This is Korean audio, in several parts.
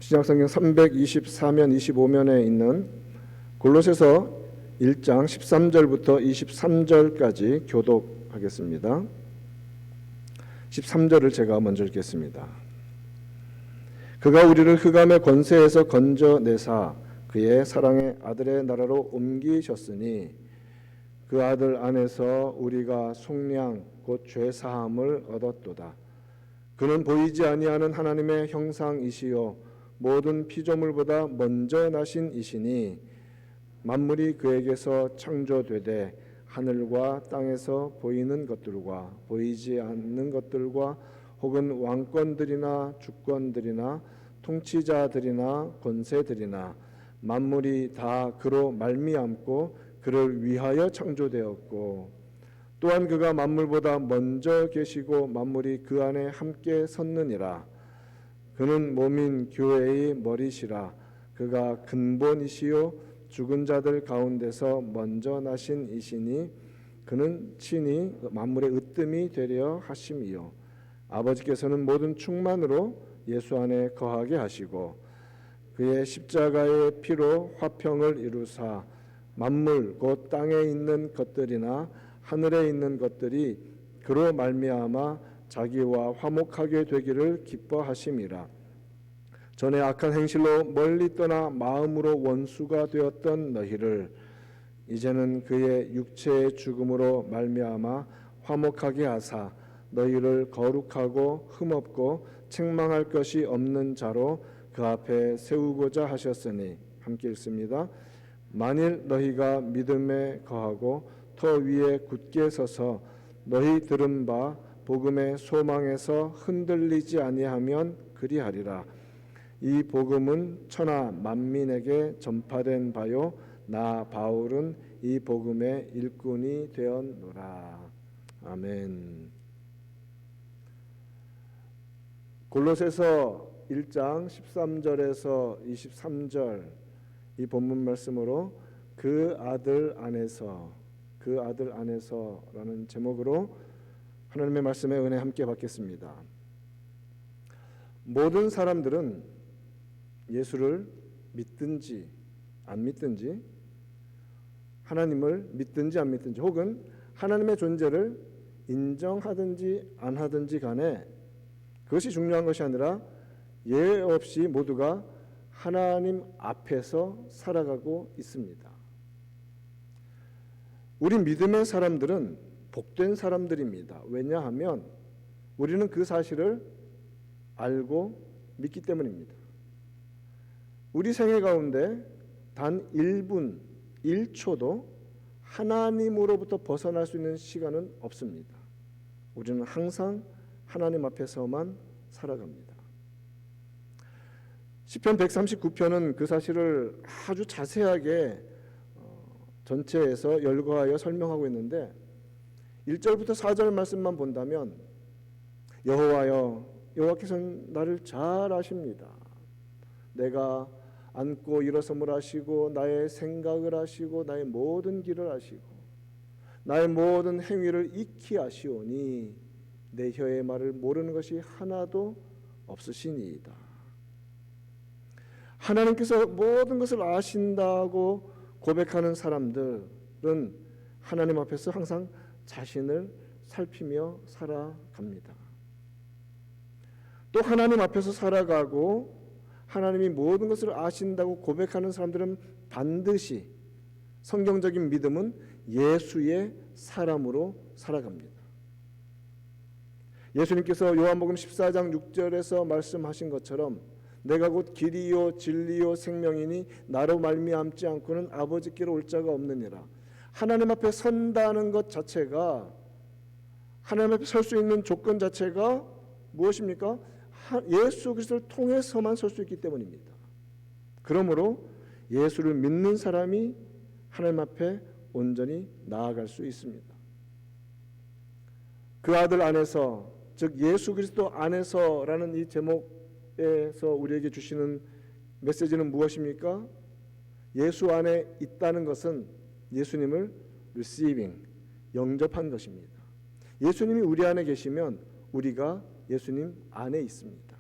신약성경 324면 25면에 있는 골로새서 1장 13절부터 23절까지 교독하겠습니다. 13절을 제가 먼저 읽겠습니다. 그가 우리를 흑암의 권세에서 건져내사 그의 사랑의 아들의 나라로 옮기셨으니 그 아들 안에서 우리가 속량 곧 죄사함을 얻었도다. 그는 보이지 아니하는 하나님의 형상이시요 모든 피조물보다 먼저 나신 이시니 만물이 그에게서 창조되되 하늘과 땅에서 보이는 것들과 보이지 않는 것들과 혹은 왕권들이나 주권들이나 통치자들이나 권세들이나 만물이 다 그로 말미암고 그를 위하여 창조되었고 또한 그가 만물보다 먼저 계시고 만물이 그 안에 함께 섰느니라. 그는 몸인 교회의 머리시라. 그가 근본이시요 죽은 자들 가운데서 먼저 나신 이시니 그는 친히 만물의 으뜸이 되려 하심이요 아버지께서는 모든 충만으로 예수 안에 거하게 하시고 그의 십자가의 피로 화평을 이루사 만물 곧 땅에 있는 것들이나 하늘에 있는 것들이 그로 말미암아 자기와 화목하게 되기를 기뻐하심이라. 전에 악한 행실로 멀리 떠나 마음으로 원수가 되었던 너희를 이제는 그의 육체의 죽음으로 말미암아 화목하게 하사 너희를 거룩하고 흠없고 책망할 것이 없는 자로 그 앞에 세우고자 하셨으니 함께 읽습니다. 만일 너희가 믿음에 거하고 터 위에 굳게 서서 너희 들은 바 복음의 소망에서 흔들리지 아니하면 그리하리라. 이 복음은 천하 만민에게 전파된 바요 나 바울은 이 복음의 일꾼이 되었노라. 아멘. 골로새서 1장 13절에서 23절 이 본문 말씀으로 그 아들 안에서라는 제목으로 하나님의 말씀의 은혜 함께 받겠습니다. 모든 사람들은 예수를 믿든지 안 믿든지 하나님을 믿든지 안 믿든지 혹은 하나님의 존재를 인정하든지 안 하든지 간에 그것이 중요한 것이 아니라 예외 없이 모두가 하나님 앞에서 살아가고 있습니다. 우리 믿음의 사람들은 복된 사람들입니다. 왜냐하면 우리는 그 사실을 알고 믿기 때문입니다. 우리 생애 가운데 단 1분, 1초도 하나님으로부터 벗어날 수 있는 시간은 없습니다. 우리는 항상 하나님 앞에서만 살아갑니다. 시편 139편은 그 사실을 아주 자세하게 전체에서 열거하여 설명하고 있는데 1절부터 4절 말씀만 본다면 여호와여 여호와께서는 나를 잘 아십니다. 내가 앉고 일어섬을 아시고 나의 생각을 아시고 나의 모든 길을 아시고 나의 모든 행위를 익히 아시오니 내 혀의 말을 모르는 것이 하나도 없으시니이다. 하나님께서 모든 것을 아신다고 고백하는 사람들은 하나님 앞에서 항상 자신을 살피며 살아갑니다. 또 하나님 앞에서 살아가고 하나님이 모든 것을 아신다고 고백하는 사람들은 반드시 성경적인 믿음은 예수의 사람으로 살아갑니다. 예수님께서 요한복음 14장 6절에서 말씀하신 것처럼 내가 곧 길이요 진리요 생명이니 나로 말미암지 않고는 아버지께로 올 자가 없느니라. 하나님 앞에 선다는 것 자체가 하나님 앞에 설 수 있는 조건 자체가 무엇입니까? 예수 그리스도를 통해서만 설 수 있기 때문입니다. 그러므로 예수를 믿는 사람이 하나님 앞에 온전히 나아갈 수 있습니다. 그 아들 안에서 즉 예수 그리스도 안에서라는 이 제목에서 우리에게 주시는 메시지는 무엇입니까? 예수 안에 있다는 것은 예수님을 receiving, 영접한 것입니다. 예수님이 우리 안에 계시면 우리가 예수님 안에 있습니다.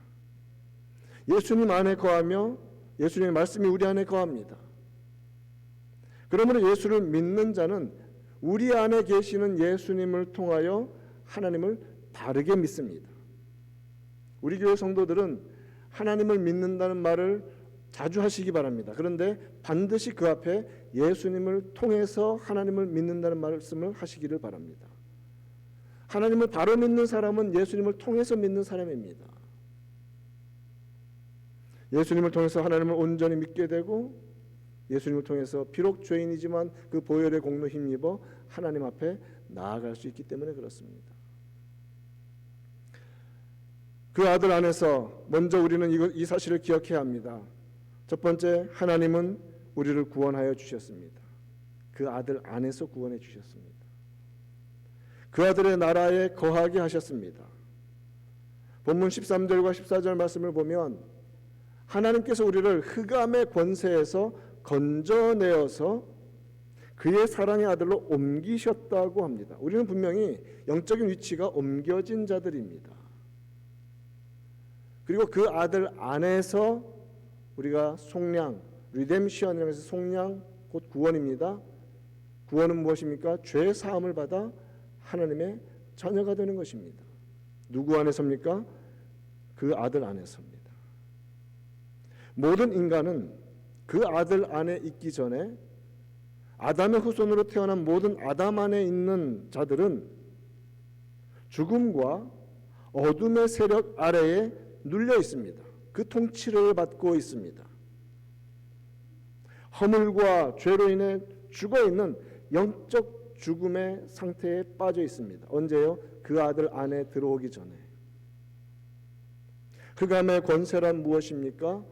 예수님 안에 거하며 예수님의 말씀이 우리 안에 거합니다. 그러므로 예수를 믿는 자는 우리 안에 계시는 예수님을 통하여 하나님을 바르게 믿습니다. 우리 교회 성도들은 하나님을 믿는다는 말을 자주 하시기 바랍니다. 그런데 반드시 그 앞에 예수님을 통해서 하나님을 믿는다는 말씀을 하시기를 바랍니다. 하나님을 바로 믿는 사람은 예수님을 통해서 믿는 사람입니다. 예수님을 통해서 하나님을 온전히 믿게 되고 예수님을 통해서 비록 죄인이지만 그 보혈의 공로 힘입어 하나님 앞에 나아갈 수 있기 때문에 그렇습니다. 그 아들 안에서 먼저 우리는 이 사실을 기억해야 합니다. 첫 번째, 하나님은 우리를 구원하여 주셨습니다. 그 아들 안에서 구원해 주셨습니다. 그 아들의 나라에 거하게 하셨습니다. 본문 13절과 14절 말씀을 보면 하나님께서 우리를 흑암의 권세에서 건져내어서 그의 사랑의 아들로 옮기셨다고 합니다. 우리는 분명히 영적인 위치가 옮겨진 자들입니다. 그리고 그 아들 안에서 우리가 속량, 리뎀션이라고 해서 속량 곧 구원입니다. 구원은 무엇입니까? 죄 사함을 받아 하나님의 자녀가 되는 것입니다. 누구 안에서입니까? 그 아들 안에서입니다. 모든 인간은 그 아들 안에 있기 전에 아담의 후손으로 태어난 모든 아담 안에 있는 자들은 죽음과 어둠의 세력 아래에 눌려 있습니다. 그 통치를 받고 있습니다. 허물과 죄로 인해 죽어 있는 영적 죽음의 상태에 빠져 있습니다. 언제요? 그 아들 안에 들어오기 전에. 흑암의 권세란 무엇입니까?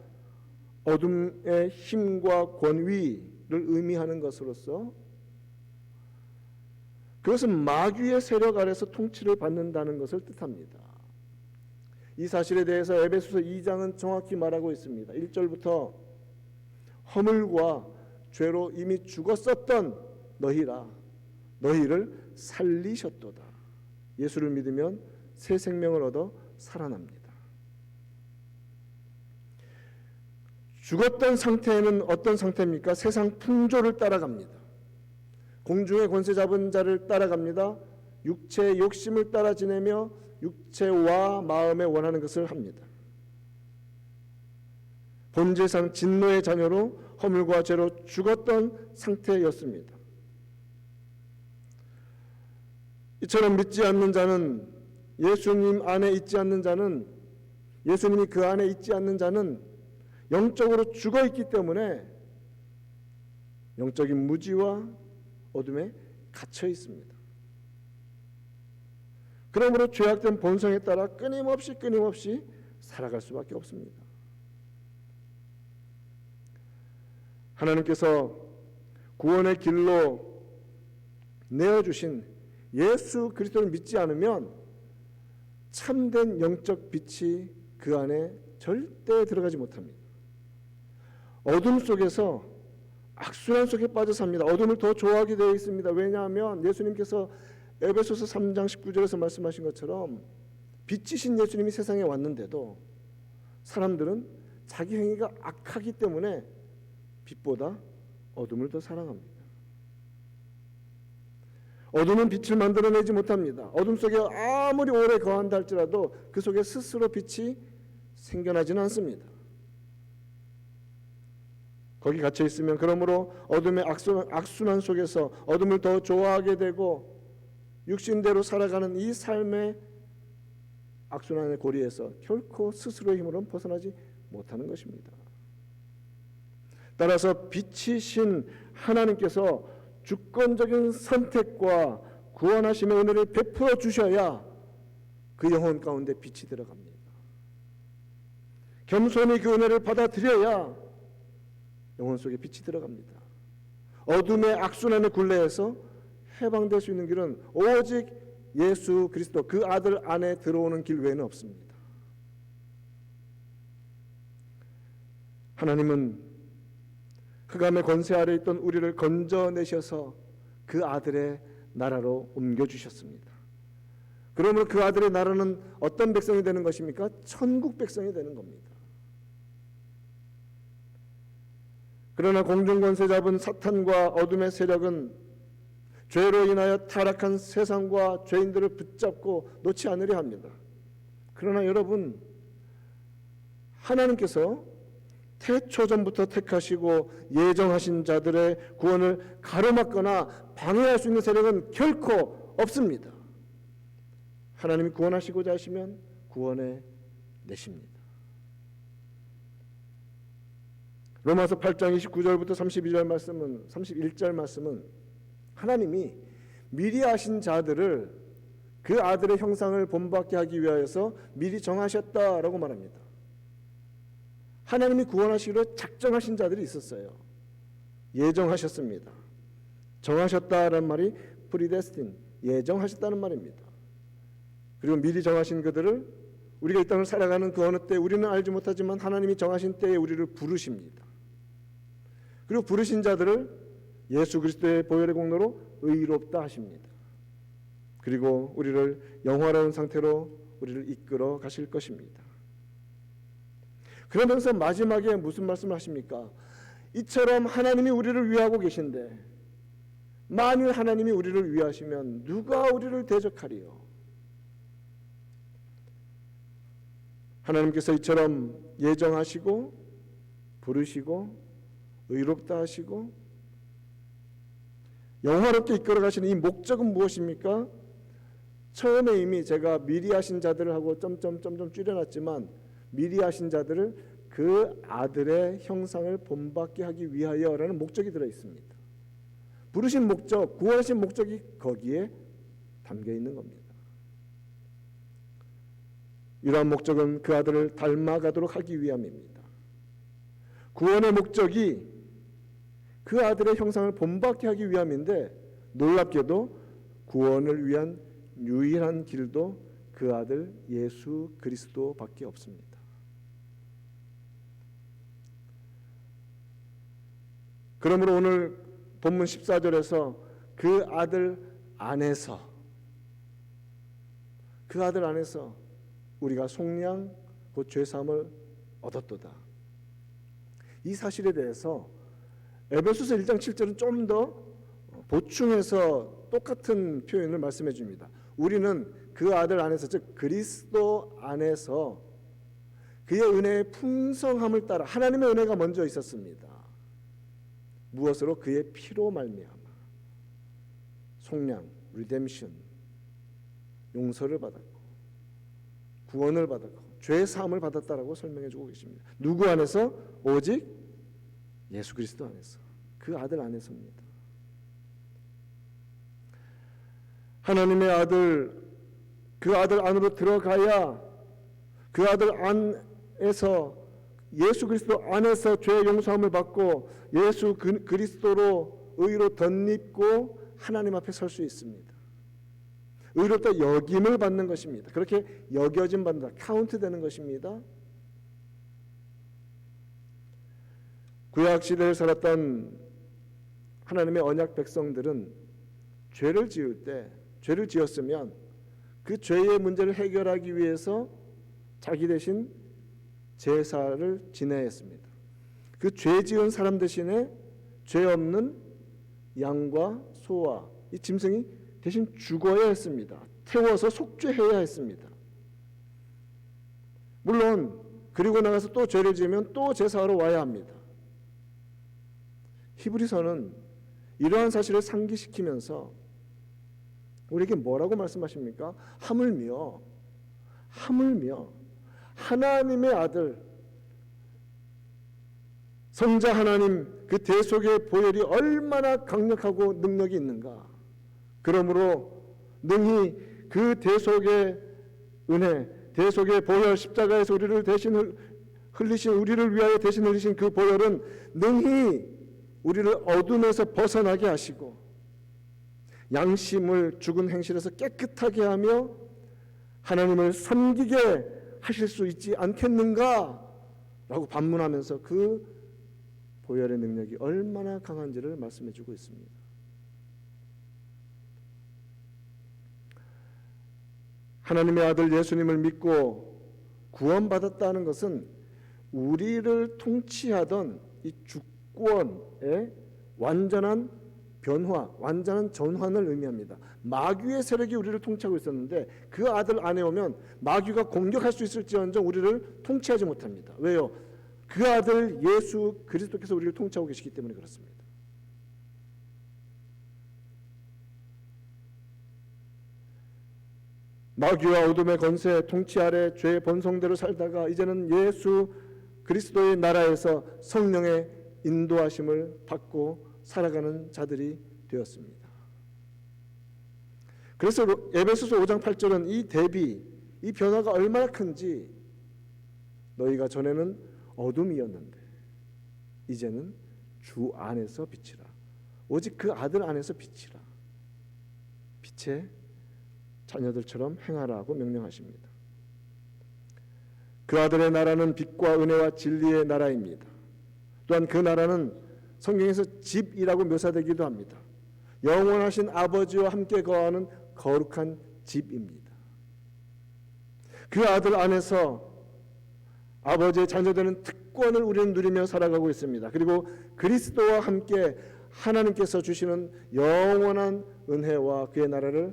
어둠의 힘과 권위를 의미하는 것으로서 그것은 마귀의 세력 아래서 통치를 받는다는 것을 뜻합니다. 이 사실에 대해서 에베소서 2장은 정확히 말하고 있습니다. 1절부터 허물과 죄로 이미 죽었었던 너희를 살리셨도다. 예수를 믿으면 새 생명을 얻어 살아납니다. 죽었던 상태는 어떤 상태입니까? 세상 풍조를 따라갑니다. 공중의 권세 잡은 자를 따라갑니다. 육체의 욕심을 따라 지내며 육체와 마음에 원하는 것을 합니다. 본질상 진노의 자녀로 허물과 죄로 죽었던 상태였습니다. 이처럼 믿지 않는 자는, 예수님 안에 있지 않는 자는, 예수님이 그 안에 있지 않는 자는 영적으로 죽어 있기 때문에 영적인 무지와 어둠에 갇혀 있습니다. 그러므로 죄악된 본성에 따라 끊임없이 살아갈 수밖에 없습니다. 하나님께서 구원의 길로 내어주신 예수 그리스도를 믿지 않으면 참된 영적 빛이 그 안에 절대 들어가지 못합니다. 어둠 속에서 악순환 속에 빠져 삽니다. 어둠을 더 좋아하게 되어 있습니다. 왜냐하면 예수님께서 에베소서 3장 19절에서 말씀하신 것처럼 빛이신 예수님이 세상에 왔는데도 사람들은 자기 행위가 악하기 때문에 빛보다 어둠을 더 사랑합니다. 어둠은 빛을 만들어내지 못합니다. 어둠 속에 아무리 오래 거한다 할지라도 그 속에 스스로 빛이 생겨나지는 않습니다. 거기 갇혀 있으면 그러므로 어둠의 악순환 속에서 어둠을 더 좋아하게 되고 육신대로 살아가는 이 삶의 악순환의 고리에서 결코 스스로의 힘으로는 벗어나지 못하는 것입니다. 따라서 빛이신 하나님께서 주권적인 선택과 구원하심의 은혜를 베풀어 주셔야 그 영혼 가운데 빛이 들어갑니다. 겸손히 그 은혜를 받아들여야 영혼 속에 빛이 들어갑니다. 어둠의 악순환의 굴레에서 해방될 수 있는 길은 오직 예수 그리스도 그 아들 안에 들어오는 길 외에는 없습니다. 하나님은 흑암의 권세 아래 있던 우리를 건져내셔서 그 아들의 나라로 옮겨주셨습니다. 그러므로 그 아들의 나라는 어떤 백성이 되는 것입니까? 천국 백성이 되는 겁니다. 그러나 공중권세 잡은 사탄과 어둠의 세력은 죄로 인하여 타락한 세상과 죄인들을 붙잡고 놓지 않으려 합니다. 그러나 여러분, 하나님께서 태초전부터 택하시고 예정하신 자들의 구원을 가로막거나 방해할 수 있는 세력은 결코 없습니다. 하나님이 구원하시고자 하시면 구원해 내십니다. 로마서 8장 29절부터 31절 말씀은 하나님이 미리 아신 자들을 그 아들의 형상을 본받게 하기 위하여서 미리 정하셨다라고 말합니다. 하나님이 구원하시기로 작정하신 자들이 있었어요. 예정하셨습니다. 정하셨다라는 말이 predestined, 예정하셨다는 말입니다. 그리고 미리 정하신 그들을 우리가 이 땅을 살아가는 그 어느 때 우리는 알지 못하지만 하나님이 정하신 때에 우리를 부르십니다. 그리고 부르신 자들을 예수 그리스도의 보혈의 공로로 의롭다 하십니다. 그리고 우리를 영화로운 상태로 우리를 이끌어 가실 것입니다. 그러면서 마지막에 무슨 말씀을 하십니까? 이처럼 하나님이 우리를 위하고 계신데 만일 하나님이 우리를 위하시면 누가 우리를 대적하리요? 하나님께서 이처럼 예정하시고 부르시고 의롭다 하시고 영화롭게 이끌어 가시는 이 목적은 무엇입니까? 처음에 이미 제가 미리 하신 자들을 하고 점점점점 줄여놨지만 미리 하신 자들을 그 아들의 형상을 본받게 하기 위하여라는 목적이 들어 있습니다. 부르신 목적, 구원하신 목적이 거기에 담겨 있는 겁니다. 이러한 목적은 그 아들을 닮아가도록 하기 위함입니다. 구원의 목적이 그 아들의 형상을 본받게 하기 위함인데 놀랍게도 구원을 위한 유일한 길도 그 아들 예수 그리스도밖에 없습니다. 그러므로 오늘 본문 14절에서 그 아들 안에서 우리가 속량 곧 죄사함을 얻었도다. 이 사실에 대해서 에베소서 1장 7절은 좀 더 보충해서 똑같은 표현을 말씀해 줍니다. 우리는 그 아들 안에서, 즉 그리스도 안에서 그의 은혜의 풍성함을 따라 하나님의 은혜가 먼저 있었습니다. 무엇으로? 그의 피로 말미암아 속량, 리뎀션, 용서를 받았고 구원을 받았고 죄 사함을 받았다라고 설명해 주고 계십니다. 누구 안에서? 오직 예수 그리스도 안에서, 그 아들 안에서입니다. 하나님의 아들, 그 아들 안으로 들어가야 그 아들 안에서 예수 그리스도 안에서 죄의 용서함을 받고 예수 그리스도로 의로 덧입고 하나님 앞에 설 수 있습니다. 의롭다 여김을 받는 것입니다. 그렇게 여겨짐 받는다, 카운트 되는 것입니다. 구약 시대를 살았던 하나님의 언약 백성들은 죄를 지었으면 그 죄의 문제를 해결하기 위해서 자기 대신 제사를 지내야 했습니다. 그 죄 지은 사람 대신에 죄 없는 양과 소와 이 짐승이 대신 죽어야 했습니다. 태워서 속죄해야 했습니다. 물론 그리고 나가서 또 죄를 지으면 또 제사하러 와야 합니다. 히브리서는 이러한 사실을 상기시키면서 우리에게 뭐라고 말씀하십니까? 하물며 하나님의 아들 성자 하나님 그 대속의 보혈이 얼마나 강력하고 능력이 있는가. 그러므로 능히 그 대속의 은혜, 대속의 보혈, 십자가에서 우리를 대신 흘리신, 우리를 위하여 대신 흘리신 그 보혈은 능히 우리를 어둠에서 벗어나게 하시고 양심을 죽은 행실에서 깨끗하게 하며 하나님을 섬기게 하실 수 있지 않겠는가? 라고 반문하면서 그 보혈의 능력이 얼마나 강한지를 말씀해 주고 있습니다. 하나님의 아들 예수님을 믿고 구원받았다는 것은 우리를 통치하던 이 주권의 완전한 변화, 완전한 전환을 의미합니다. 마귀의 세력이 우리를 통치하고 있었는데 그 아들 안에 오면 마귀가 공격할 수 있을지언정 우리를 통치하지 못합니다. 왜요? 그 아들 예수 그리스도께서 우리를 통치하고 계시기 때문에 그렇습니다. 마귀와 어둠의 권세 통치 아래 죄의 본성대로 살다가 이제는 예수 그리스도의 나라에서 성령의 인도하심을 받고 살아가는 자들이 되었습니다. 그래서 에베소서 5장 8절은 이 대비, 이 변화가 얼마나 큰지 너희가 전에는 어둠이었는데 이제는 주 안에서 빛이라. 오직 그 아들 안에서 빛이라. 빛의 자녀들처럼 행하라고 명령하십니다. 그 아들의 나라는 빛과 은혜와 진리의 나라입니다. 또한 그 나라는 성경에서 집이라고 묘사되기도 합니다. 영원하신 아버지와 함께 거하는 거룩한 집입니다. 그 아들 안에서 아버지의 자녀되는 특권을 우리는 누리며 살아가고 있습니다. 그리고 그리스도와 함께 하나님께서 주시는 영원한 은혜와 그의 나라를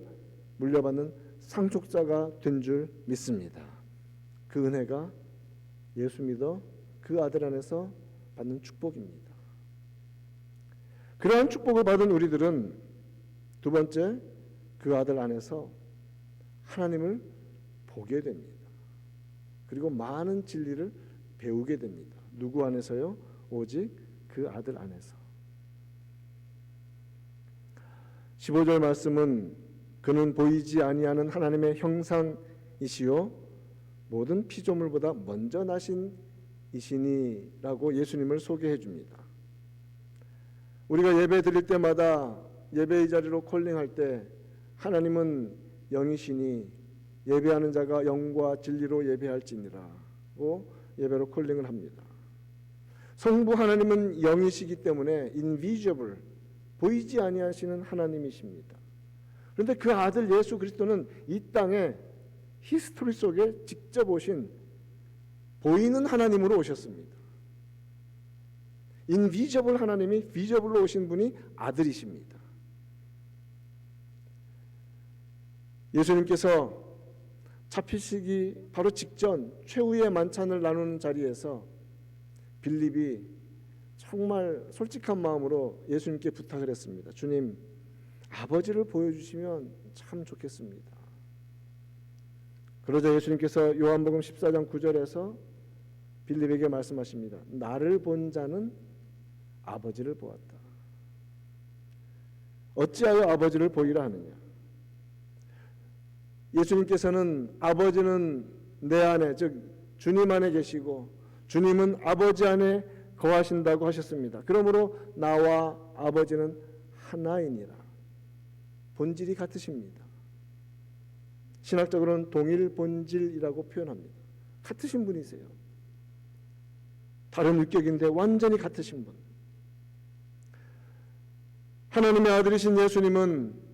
물려받는 상속자가 된 줄 믿습니다. 그 은혜가 예수 믿어 그 아들 안에서 받는 축복입니다. 그러한 축복을 받은 우리들은 두 번째, 그 아들 안에서 하나님을 보게 됩니다. 그리고 많은 진리를 배우게 됩니다. 누구 안에서요? 오직 그 아들 안에서. 15절 말씀은 그는 보이지 아니하는 하나님의 형상이시요 모든 피조물보다 먼저 나신 이시니라고 예수님을 소개해 줍니다. 우리가 예배 드릴 때마다 예배의 자리로 콜링할 때 하나님은 영이시니 예배하는 자가 영과 진리로 예배할지니라고 예배로 콜링을 합니다. 성부 하나님은 영이시기 때문에 invisible, 보이지 아니하시는 하나님이십니다. 그런데 그 아들 예수 그리스도는 이 땅에 히스토리 속에 직접 오신 보이는 하나님으로 오셨습니다. 인비저블 하나님이 비저블로 오신 분이 아들이십니다. 예수님께서 잡히시기 바로 직전 최후의 만찬을 나누는 자리에서 빌립이 정말 솔직한 마음으로 예수님께 부탁을 했습니다. 주님, 아버지를 보여주시면 참 좋겠습니다. 그러자 예수님께서 요한복음 14장 9절에서 빌립에게 말씀하십니다. 나를 본 자는 아버지를 보았다. 어찌하여 아버지를 보이라 하느냐? 예수님께서는 아버지는 내 안에, 즉 주님 안에 계시고 주님은 아버지 안에 거하신다고 하셨습니다. 그러므로 나와 아버지는 하나이니라. 본질이 같으십니다. 신학적으로는 동일 본질이라고 표현합니다. 같으신 분이세요. 다른 유격인데 완전히 같으신 분. 하나님의 아들이신 예수님은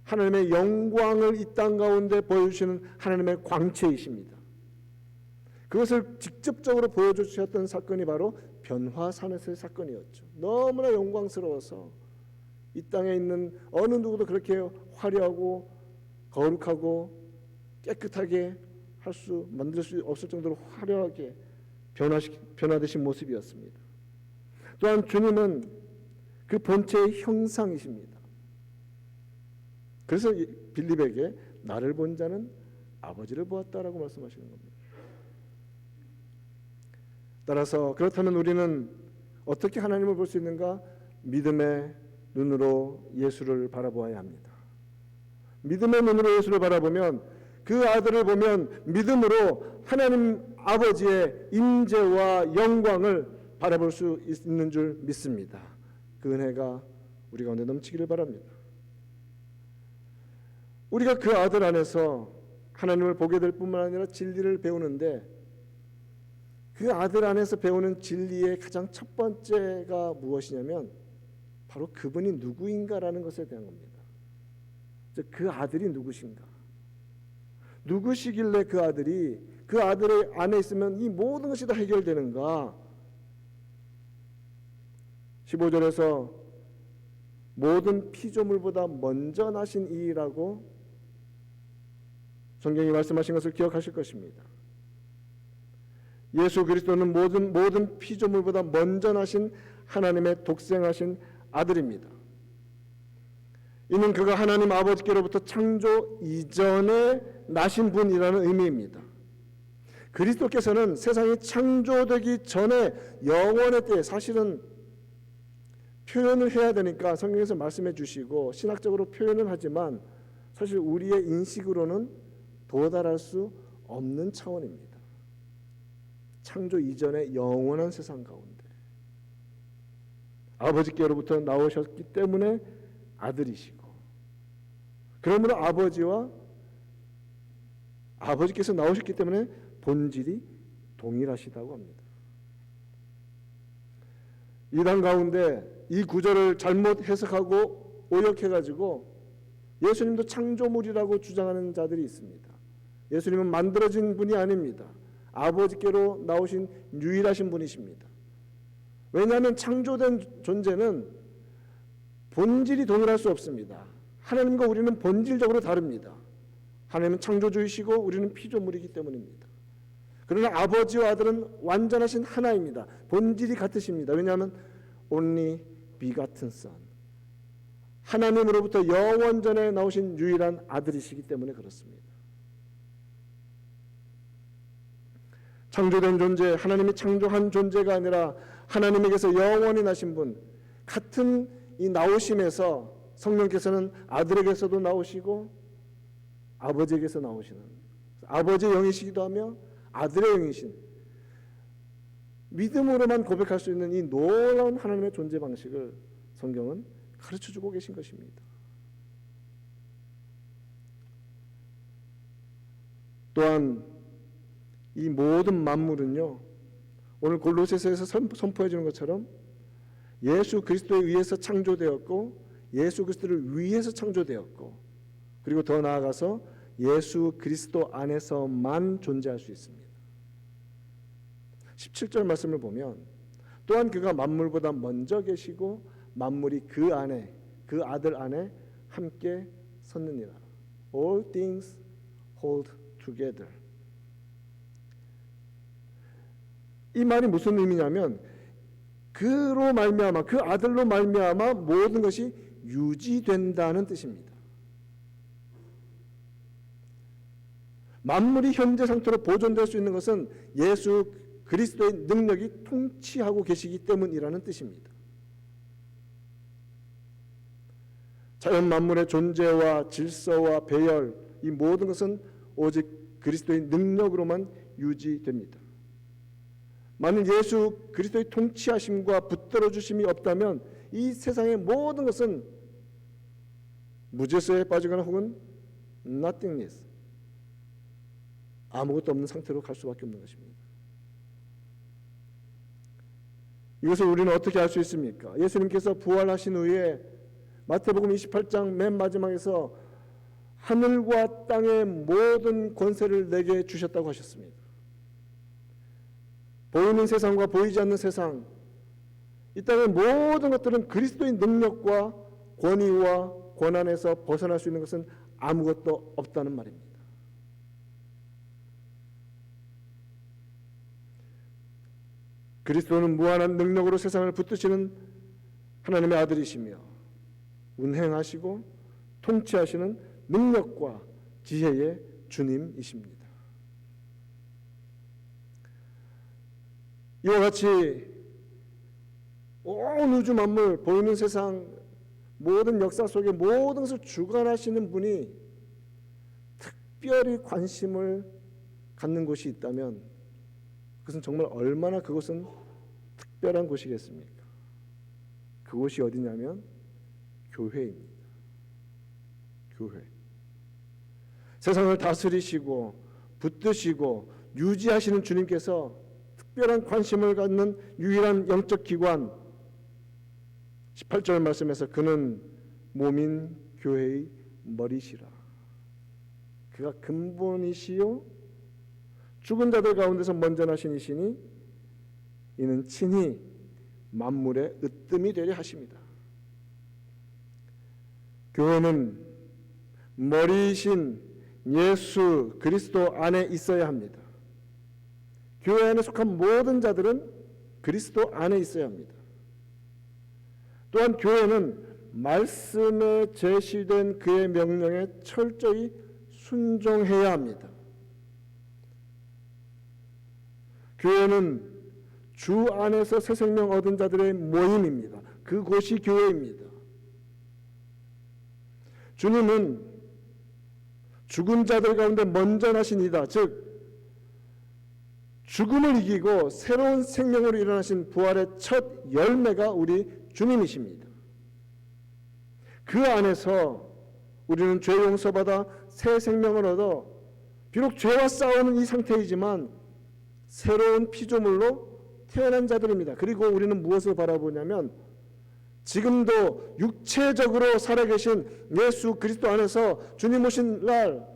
하나님의 영광을 이 땅 가운데 보여주시는 하나님의 광채이십니다. 그것을 직접적으로 보여주셨던 사건이 바로 변화산에서의 사건이었죠. 너무나 영광스러워서 이 땅에 있는 어느 누구도 그렇게 화려하고 거룩하고 깨끗하게 만들 수 없을 정도로 화려하게 변화되신 모습이었습니다. 또한 주님은 그 본체의 형상이십니다. 그래서 빌립에게 나를 본 자는 아버지를 보았다라고 말씀하시는 겁니다. 따라서 그렇다면 우리는 어떻게 하나님을 볼 수 있는가? 믿음의 눈으로 예수를 바라보아야 합니다. 믿음의 눈으로 예수를 바라보면 그 아들을 보면 믿음으로 하나님 아버지의 임재와 영광을 바라볼 수 있는 줄 믿습니다. 그 은혜가 우리 가운데 넘치기를 바랍니다. 우리가 그 아들 안에서 하나님을 보게 될 뿐만 아니라 진리를 배우는데 그 아들 안에서 배우는 진리의 가장 첫 번째가 무엇이냐면 바로 그분이 누구인가라는 것에 대한 겁니다. 그 아들이 누구신가? 누구시길래 그 아들의 안에 있으면 이 모든 것이 다 해결되는가? 15절에서 모든 피조물보다 먼저 나신 이라고 성경이 말씀하신 것을 기억하실 것입니다. 예수 그리스도는 모든 피조물보다 먼저 나신 하나님의 독생하신 아들입니다. 이는 그가 하나님 아버지께로부터 창조 이전에 나신 분이라는 의미입니다. 그리스도께서는 세상이 창조되기 전에 영원의 때에, 사실은 표현을 해야 되니까 성경에서 말씀해 주시고 신학적으로 표현을 하지만 사실 우리의 인식으로는 도달할 수 없는 차원입니다. 창조 이전의 영원한 세상 가운데 아버지께로부터 나오셨기 때문에 아들이시고, 그러므로 아버지께서 나오셨기 때문에 본질이 동일하시다고 합니다. 이단 가운데 이 구절을 잘못 해석하고 오역해가지고 예수님도 창조물이라고 주장하는 자들이 있습니다. 예수님은 만들어진 분이 아닙니다. 아버지께로 나오신 유일하신 분이십니다. 왜냐하면 창조된 존재는 본질이 동일할 수 없습니다. 하나님과 우리는 본질적으로 다릅니다. 하나님은 창조주이시고 우리는 피조물이기 때문입니다. 그러나 아버지와 아들은 완전하신 하나입니다. 본질이 같으십니다. 왜냐하면 only begotten son, 하나님으로부터 영원전에 나오신 유일한 아들이시기 때문에 그렇습니다. 창조된 존재, 하나님이 창조한 존재가 아니라 하나님에게서 영원히 나신 분, 같은 이 나오심에서 성령께서는 아들에게서도 나오시고 아버지에게서 나오시는, 아버지의 영이시기도 하며 아들의 영이신, 믿음으로만 고백할 수 있는 이 놀라운 하나님의 존재 방식을 성경은 가르쳐주고 계신 것입니다. 또한 이 모든 만물은요, 오늘 골로새서에서 선포해 주는 것처럼 예수 그리스도에 의해서 창조되었고 예수 그리스도를 위해서 창조되었고, 그리고 더 나아가서 예수 그리스도 안에서만 존재할 수 있습니다. 17절 말씀을 보면 또한 그가 만물보다 먼저 계시고 만물이 그 안에, 그 아들 안에 함께 섰느니라. All things hold together. 이 말이 무슨 의미냐면 그로 말미암아, 그 아들로 말미암아 모든 것이 유지된다는 뜻입니다. 만물이 현재 상태로 보존될 수 있는 것은 예수 그리스도의 능력이 통치하고 계시기 때문이라는 뜻입니다. 자연 만물의 존재와 질서와 배열, 이 모든 것은 오직 그리스도의 능력으로만 유지됩니다. 만일 예수 그리스도의 통치하심과 붙들어 주심이 없다면 이 세상의 모든 것은 무질서에 빠지거나 혹은 nothingness, 아무것도 없는 상태로 갈 수밖에 없는 것입니다. 이것을 우리는 어떻게 알 수 있습니까? 예수님께서 부활하신 후에 마태복음 28장 맨 마지막에서 하늘과 땅의 모든 권세를 내게 주셨다고 하셨습니다. 보이는 세상과 보이지 않는 세상, 이 땅의 모든 것들은 그리스도의 능력과 권위와 권한에서 벗어날 수 있는 것은 아무것도 없다는 말입니다. 그리스도는 무한한 능력으로 세상을 붙드시는 하나님의 아들이시며 운행하시고 통치하시는 능력과 지혜의 주님이십니다. 이와 같이 온 우주 만물, 보이는 세상, 모든 역사 속의 모든 것을 주관하시는 분이 특별히 관심을 갖는 곳이 있다면 그것은 정말 얼마나 그것은 특별한 곳이겠습니까? 그곳이 어디냐면 교회입니다. 교회. 세상을 다스리시고 붙드시고 유지하시는 주님께서 특별한 관심을 갖는 유일한 영적 기관, 18절 말씀에서 그는 몸인 교회의 머리시라. 그가 근본이시요 죽은 자들 가운데서 먼저 나신 이시니 이는 친히 만물의 으뜸이 되려 하십니다. 교회는 머리이신 예수 그리스도 안에 있어야 합니다. 교회 안에 속한 모든 자들은 그리스도 안에 있어야 합니다. 또한 교회는 말씀에 제시된 그의 명령에 철저히 순종해야 합니다. 교회는 주 안에서 새 생명 얻은 자들의 모임입니다. 그곳이 교회입니다. 주님은 죽은 자들 가운데 먼저 나신 이다. 즉 죽음을 이기고 새로운 생명으로 일어나신 부활의 첫 열매가 우리 주님이십니다. 그 안에서 우리는 죄 용서받아 새 생명을 얻어 비록 죄와 싸우는 이 상태이지만 새로운 피조물로 태어난 자들입니다. 그리고 우리는 무엇을 바라보냐면 지금도 육체적으로 살아계신 예수 그리스도 안에서 주님 오신 날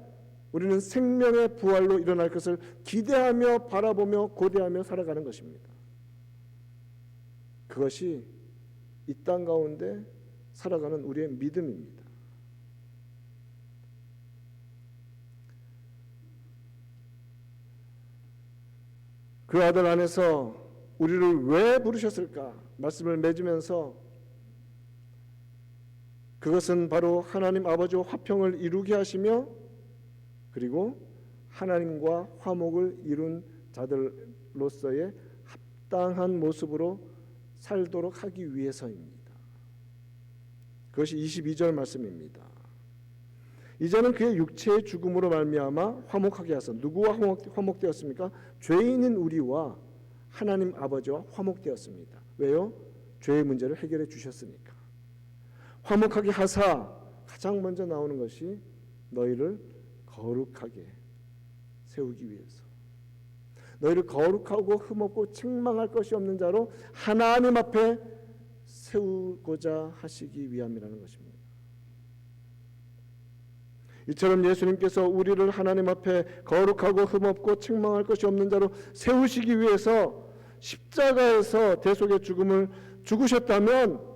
우리는 생명의 부활로 일어날 것을 기대하며 바라보며 고대하며 살아가는 것입니다. 그것이 이 땅 가운데 살아가는 우리의 믿음입니다. 그 아들 안에서 우리를 왜 부르셨을까? 말씀을 맺으면서 그것은 바로 하나님 아버지와 화평을 이루게 하시며 그리고 하나님과 화목을 이룬 자들로서의 합당한 모습으로 살도록 하기 위해서입니다. 그것이 22절 말씀입니다. 이제는 그의 육체의 죽음으로 말미암아 화목하게 하사 누구와 화목되었습니까? 죄인인 우리와 하나님 아버지와 화목되었습니다. 왜요? 죄의 문제를 해결해 주셨으니까. 화목하게 하사 가장 먼저 나오는 것이 너희를 거룩하게 세우기 위해서 너희를 거룩하고 흠없고 책망할 것이 없는 자로 하나님 앞에 세우고자 하시기 위함이라는 것입니다. 이처럼 예수님께서 우리를 하나님 앞에 거룩하고 흠없고 책망할 것이 없는 자로 세우시기 위해서 십자가에서 대속의 죽음을 죽으셨다면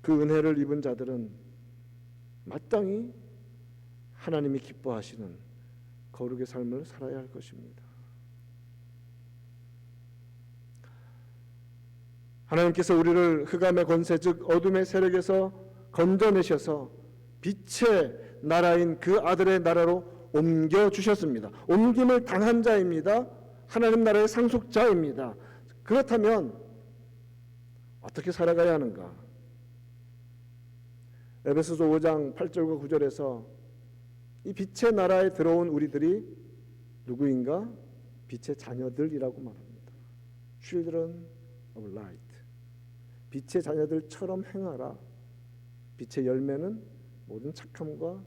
그 은혜를 입은 자들은 마땅히 하나님이 기뻐하시는 거룩의 삶을 살아야 할 것입니다. 하나님께서 우리를 흑암의 권세 즉 어둠의 세력에서 건져내셔서 빛의 나라인 그 아들의 나라로 옮겨주셨습니다. 옮김을 당한 자입니다. 하나님 나라의 상속자입니다. 그렇다면 어떻게 살아가야 하는가? 에베소서 5장 8절과 9절에서 이 빛의 나라에 들어온 우리들이 누구인가? 빛의 자녀들이라고 말합니다. Children of light. 빛의 자녀들처럼 행하라. 빛의 열매는 모든 착함과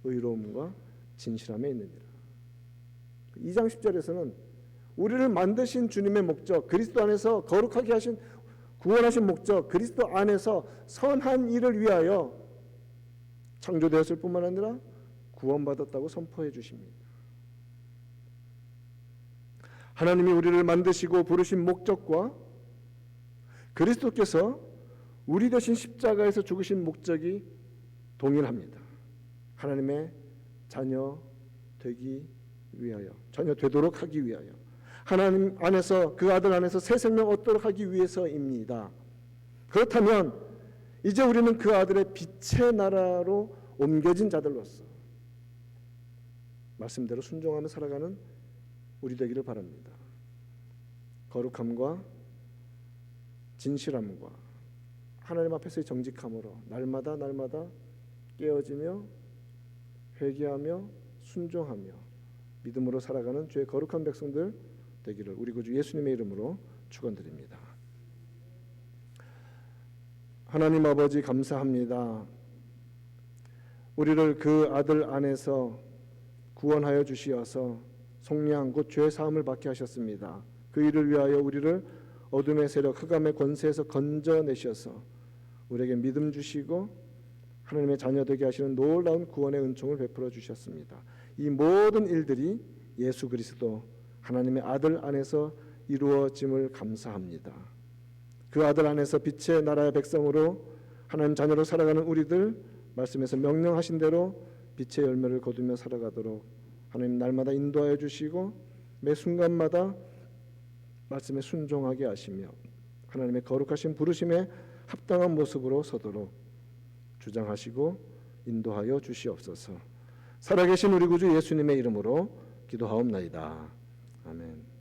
의로움과 진실함에 있느니라. 2장 10절에서는 우리를 만드신 주님의 목적, 그리스도 안에서 거룩하게 하신 구원하신 목적, 그리스도 안에서 선한 일을 위하여 창조되었을 뿐만 아니라 구원받았다고 선포해 주십니다. 하나님이 우리를 만드시고 부르신 목적과 그리스도께서 우리 대신 십자가에서 죽으신 목적이 동일합니다. 하나님의 자녀 되기 위하여, 자녀 되도록 하기 위하여, 하나님 안에서 그 아들 안에서 새 생명 얻도록 하기 위해서입니다. 그렇다면 이제 우리는 그 아들의 빛의 나라로 옮겨진 자들로서 말씀대로 순종하며 살아가는 우리 되기를 바랍니다. 거룩함과 진실함과 하나님 앞에서의 정직함으로 날마다 깨어지며 회개하며 순종하며 믿음으로 살아가는 주의 거룩한 백성들 되기를 우리 구주 예수님의 이름으로 축원드립니다. 하나님 아버지 감사합니다. 우리를 그 아들 안에서 구원하여 주시어서 속량 곧 죄 사함을 받게 하셨습니다. 그 일을 위하여 우리를 어둠의 세력 흑암의 권세에서 건져내셔서 우리에게 믿음 주시고 하나님의 자녀 되게 하시는 놀라운 구원의 은총을 베풀어 주셨습니다. 이 모든 일들이 예수 그리스도 하나님의 아들 안에서 이루어짐을 감사합니다. 그 아들 안에서 빛의 나라의 백성으로 하나님 자녀로 살아가는 우리들, 말씀에서 명령하신 대로 빛의 열매를 거두며 살아가도록 하나님 날마다 인도하여 주시고 매 순간마다 말씀에 순종하게 하시며 하나님의 거룩하신 부르심에 합당한 모습으로 서도록 주장하시고 인도하여 주시옵소서. 살아계신 우리 구주 예수님의 이름으로 기도하옵나이다. 아멘.